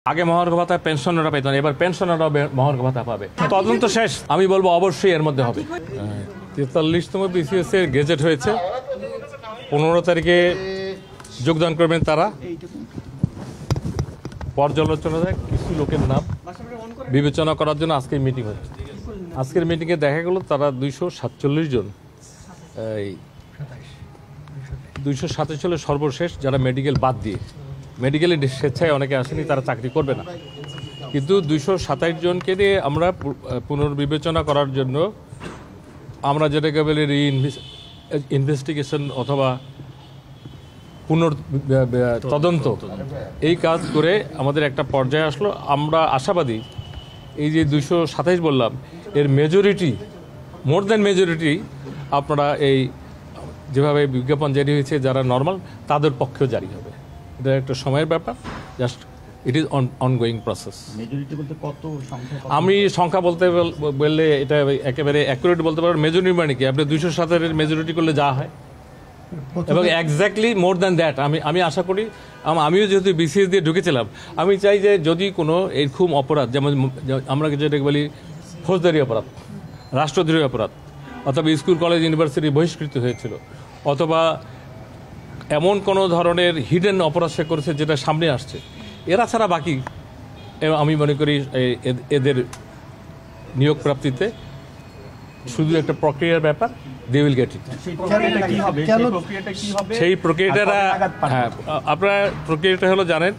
আগে মহার্ঘ ভাতা পেনশনাররা পেত না, এবার পেনশনাররাও মহার্ঘ ভাতা পাবে। তদন্ত শেষ, আমি বলবো অবশ্যই এর মধ্যে হবে। 43তম বিসিএস এর গেজেট হয়েছে, 15 তারিখে যোগদান করবেন তারা। পর্যালোচনায় কিছু লোকের নাম বিবেচনা করার জন্য আজকের মিটিং হচ্ছে। আজকের মিটিংয়ে দেখা গেল তারা 247 জন, এই 227 সর্বশেষ যারা মেডিকেল বাদ দিয়ে, মেডিকেলে স্বেচ্ছায় অনেকে আসেনি, তারা চাকরি করবে না, কিন্তু 227 জনকে নিয়ে আমরা পুনর্বিবেচনা করার জন্য আমরা যেটাকে বলি ইনভেস্টিগেশন অথবা তদন্ত, এই কাজ করে আমাদের একটা পর্যায়ে আসলো। আমরা আশাবাদী এই যে 227 বললাম, এর মেজরিটি, মোর দ্যান মেজরিটি আপনারা এই যেভাবে বিজ্ঞাপন জারি হয়েছে যারা নর্মাল, তাদের পক্ষেও জারি হবে। এটা একটা সময়ের ব্যাপার, just it is ongoing process. আমি সংখ্যা বলতে বললে এটা একেবারে অ্যাকুরেট বলতে পারবো। মেজরিটি মানে কি, আপনি 207-এর মেজরিটি করলে যা হয়, এবং এক্স্যাক্টলি মোর দ্যান দ্যাট আমি আশা করি। আমিও যেহেতু বিসিএস দিয়ে ঢুকেছিলাম, আমি চাই যে যদি কোনো এরকম অপরাধ, যেমন আমরা যেটাকে বলি ফৌজদারি অপরাধ, রাষ্ট্রদ্রোহী অপরাধ, অথবা স্কুল কলেজ ইউনিভার্সিটি বহিষ্কৃত হয়েছিল, অথবা এমন কোনো ধরনের হিডেন অপরাধ সে করেছে যেটা সামনে আসছে, এরা ছাড়া বাকি আমি মনে করি এদের নিয়োগ প্রাপ্তিতে শুধু একটা প্রক্রিয়ার ব্যাপার, দে উইল গেট ইট। সেই প্রক্রিয়াটা, হ্যাঁ, আপনারা প্রক্রিয়াটা হলো জানেন,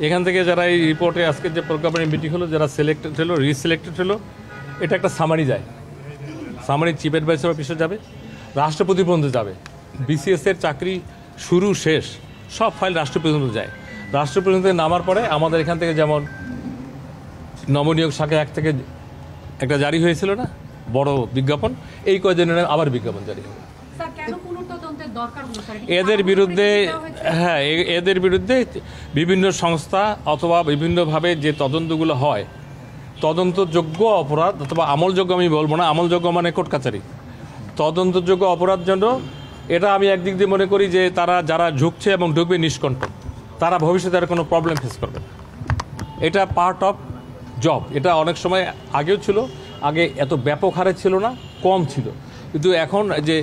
এখান থেকে যারা এই রিপোর্টে আজকে যে প্রজ্ঞাপনী মিটিং হলো, যারা সিলেক্টেড হলো, রিসিলেক্টেড হলো, এটা একটা সামারি যায়, সামারি চিফ অ্যাডভাইসার অফিসে যাবে, রাষ্ট্রপতি পর্যন্ত যাবে। বিসিএস এর চাকরি শুরু শেষ সব ফাইল রাষ্ট্রপতি পর্যন্ত যায়। রাষ্ট্রপতি পর্যন্ত নামার পরে আমাদের এখান থেকে যেমন নমনীয় শাখা 1 থেকে একটা জারি হয়েছিল না, বড় বিজ্ঞাপন, এই কয়দিনের আবার বিজ্ঞাপন জারি হবে এদের বিরুদ্ধে। হ্যাঁ, এদের বিরুদ্ধে বিভিন্ন সংস্থা অথবা বিভিন্নভাবে যে তদন্তগুলো হয়, তদন্তযোগ্য অপরাধ অথবা আমলযোগ্য, আমি বলবো না আমলযোগ্য মানে কোর্ট কাছারি, তদন্তযোগ্য অপরাধ জন্য এটা আমি একদিক দিয়ে মনে করি যে তারা যারা ঝুঁকছে এবং ঢুকবে নিষ্কণ্ঠ, তারা ভবিষ্যতে আর কোনো প্রবলেম ফেস করবে না। এটা পার্ট অফ জব। এটা অনেক সময় আগেও ছিল, আগে এত ব্যাপক হারে ছিল না, কম ছিল, কিন্তু এখন যে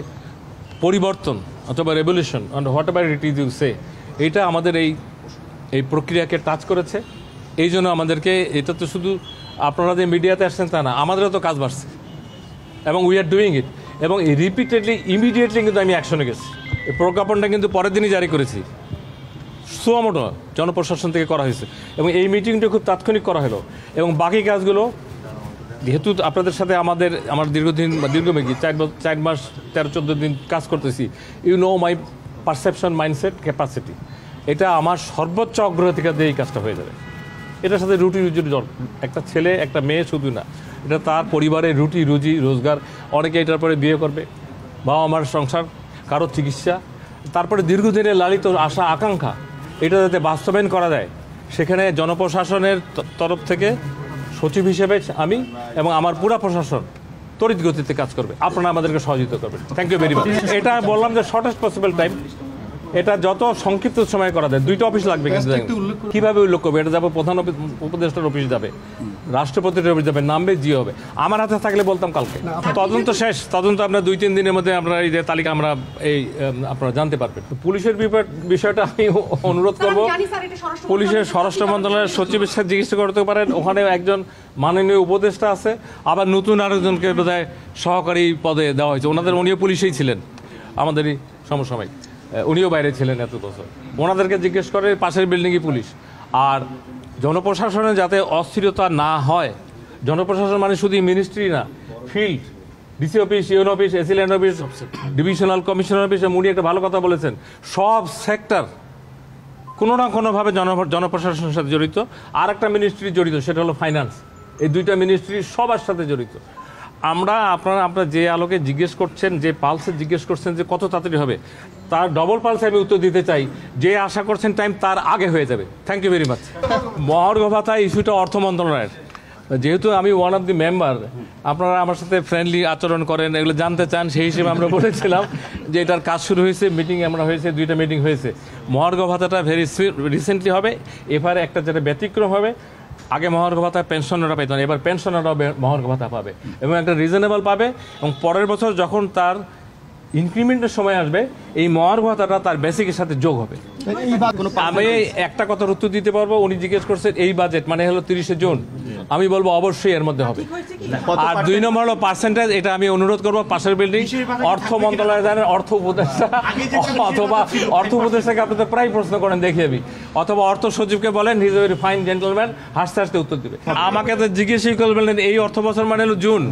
পরিবর্তন অথবা revolution whatever it is you say, এটা আমাদের এই প্রক্রিয়াকে টাচ করেছে। এই জন্য আমাদেরকে, এটা তো শুধু আপনারা যে মিডিয়াতে আসছেন তা না, আমাদেরও তো কাজ বাড়ছে, এবং উই আর ডুইং ইট, এবং রিপিটেডলি ইমিডিয়েটলি কিন্তু আমি অ্যাকশনে গেছি। এই প্রজ্ঞাপনটা কিন্তু পরের দিনই জারি করেছি, সুমোটো জনপ্রশাসন থেকে করা হয়েছে, এবং এই মিটিংটা খুব তাৎক্ষণিক করা হলো। এবং বাকি কাজগুলো যেহেতু আপনাদের সাথে আমার দীর্ঘমেয়াদী 4 মাস 13-14 দিন কাজ করতেছি, you know my perception, mindset, capacity, এটা আমার সর্বোচ্চ অগ্রাধিকার দিয়ে এই কাজটা হয়ে যাবে। এটার সাথে রুটি রুজির, একটা ছেলে একটা মেয়ে শুধু না, এটা তার পরিবারের রুটি রুজি রোজগার, অনেকে এটার পরে বিয়ে করবে, বাবা মার সংসার, কারো চিকিৎসা, তারপরে দীর্ঘদিনের লালিত আশা আকাঙ্ক্ষা, এটা যাতে বাস্তবায়ন করা যায়, সেখানে জনপ্রশাসনের তরফ থেকে সচিব হিসেবে আমি এবং আমার পুরা প্রশাসন তড়িৎ গতিতে কাজ করবে। আপনারা আমাদেরকে সহযোগিতা করবেন। Thank you very much. এটা বললাম যে শর্টেস্ট পসিবল টাইম, এটা যত সংক্ষিপ্ত সময় করা যায়। 2টা অফিস লাগবে, কিন্তু কীভাবে উল্লেখ করবে? এটা যাবে প্রধান উপদেষ্টার অফিস যাবে, রাষ্ট্রপতির অফিস যাবে, নামবে, জিও হবে। আমার হাতে থাকলে বলতাম কালকে। তদন্ত শেষ, তদন্ত আপনার 2-3 দিনের মধ্যে আমরা এই যে তালিকা আমরা আপনারা জানতে পারবেন। পুলিশের বিষয়টা আমি অনুরোধ করব, পুলিশের স্বরাষ্ট্র মন্ত্রণালয়ের সচিবের সাথে জিজ্ঞাসা করতে পারেন, ওখানে একজন মাননীয় উপদেষ্টা আছে, আবার নতুন আরেকজনকে বোধহয় সহকারী পদে দেওয়া হয়েছে। উনিও পুলিশেই ছিলেন, আমাদেরই সমসাময়িক, উনিও বাইরে ছিলেন এত বছর। ওনাদেরকে জিজ্ঞেস করে, পাশের বিল্ডিংয়ে পুলিশ। আর জনপ্রশাসনে যাতে অস্থিরতা না হয়, জনপ্রশাসন মানে শুধু মিনিস্ট্রি না, field, DC office, UN office, AC land office, divisional commissioner office, উনি একটা ভালো কথা বলেছেন, সব সেক্টর কোনো না কোনোভাবে জনপ্রশাসনের সাথে জড়িত। আর একটা মিনিস্ট্রি জড়িত, সেটা হলো ফাইন্যান্স। এই 2টা মিনিস্ট্রি সবার সাথে জড়িত। আপনারা যে আলোকে জিজ্ঞেস করছেন, যে পালসে জিজ্ঞেস করছেন যে কত তাড়াতাড়ি হবে, তার ডবল পালসে আমি উত্তর দিতে চাই, যে আশা করছেন টাইম তার আগে হয়ে যাবে। Thank you very much. মহার্ঘ ভাতা ইস্যুটা অর্থ মন্ত্রণালয়ের, যেহেতু আমি ওয়ান অফ দি মেম্বার, আপনারা আমার সাথে ফ্রেন্ডলি আচরণ করেন, এগুলো জানতে চান, সেই হিসেবে আমরা বলেছিলাম যে এটার কাজ শুরু হয়েছে, মিটিং আমরা হয়েছে, 2টা মিটিং হয়েছে। মহার্ঘ ভাতাটা ভেরি রিসেন্টলি হবে। এবারে একটা যেটা ব্যতিক্রম হবে, আগে মহার্ঘ ভাতা পেনশনাররা পেত না, এবার পেনশনাররাও মহার্ঘ ভাতা পাবে এবং একটা রিজনেবল পাবে। এবং পরের বছর যখন তার ইনক্রিমেন্টের সময় আসবে, এই মহার্ঘ ভাতাটা তার বেসিকের সাথে যোগ হবে। আমি একটা কথার উত্তর দিতে পারবো, উনি জিজ্ঞেস করছেন এই বাজেট মানে হলো 30শে জুন, আমি বলবো অবশ্যই এর মধ্যে হবে। আর 2 নম্বর হলো পার্সেন্টেজ, এটা আমি অনুরোধ করবো পাশের বিল্ডিং অর্থ মন্ত্রণালয় জানেন, অর্থ উপদেষ্টা অথবা অর্থ উপদেষ্টাকে আপনাদের প্রায় প্রশ্ন করেন দেখিয়ে, অথবা অর্থ সচিবকে বলেন, he is a very fine gentleman, হাসতে হাসতে উত্তর দিবে। আমাকে তো জিজ্ঞেসই করবেন এই অর্থ বছর মানে হলো জুন,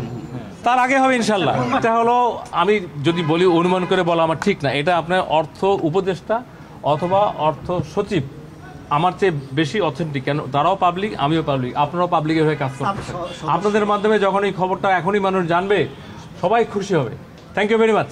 তার আগে হবে ইনশাল্লাহ। এটা হলো, আমি যদি বলি অনুমান করে বলা আমার ঠিক না, এটা আপনার অর্থ উপদেষ্টা অথবা অর্থ সচিব আমার চেয়ে বেশি অথেন্টিক, কেন তারাও পাবলিক, আমিও পাবলিক, আপনারাও পাবলিকের হয়ে কাজ করতেছেন। আপনাদের মাধ্যমে যখন এই খবরটা এখনই মানুষ জানবে, সবাই খুশি হবে। Thank you very much.